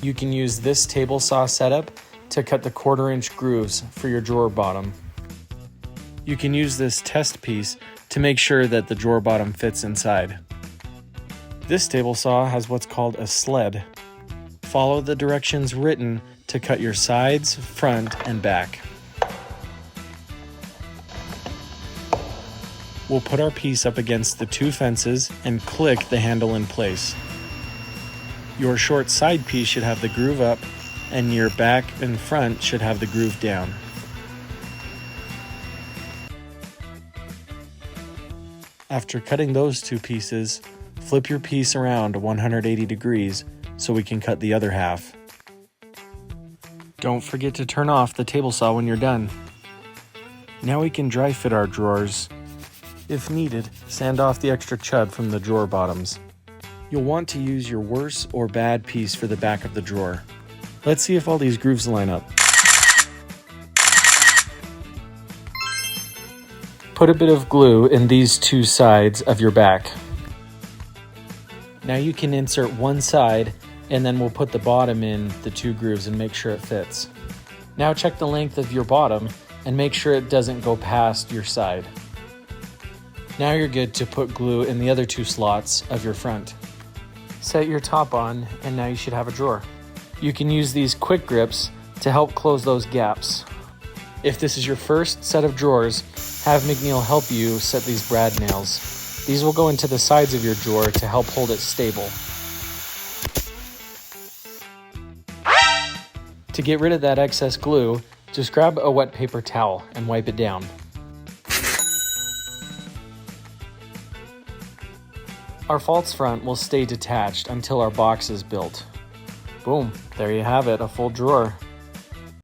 You can use this table saw setup to cut the 1/4-inch grooves for your drawer bottom. You can use this test piece to make sure that the drawer bottom fits inside. This table saw has what's called a sled. Follow the directions written to cut your sides, front, and back. We'll put our piece up against the 2 fences and click the handle in place. Your short side piece should have the groove up, and your back and front should have the groove down. After cutting those 2 pieces, flip your piece around 180 degrees so we can cut the other half. Don't forget to turn off the table saw when you're done. Now we can dry fit our drawers. If needed, sand off the extra chud from the drawer bottoms. You'll want to use your worse or bad piece for the back of the drawer. Let's see if all these grooves line up. Put a bit of glue in these 2 sides of your back. Now you can insert one side, and then we'll put the bottom in the 2 grooves and make sure it fits. Now check the length of your bottom and make sure it doesn't go past your side. Now you're good to put glue in the other 2 slots of your front. Set your top on, and now you should have a drawer. You can use these quick grips to help close those gaps. If this is your first set of drawers, have McNeil help you set these brad nails. These will go into the sides of your drawer to help hold it stable. To get rid of that excess glue, just grab a wet paper towel and wipe it down. Our false front will stay detached until our box is built. Boom, there you have it, a full drawer.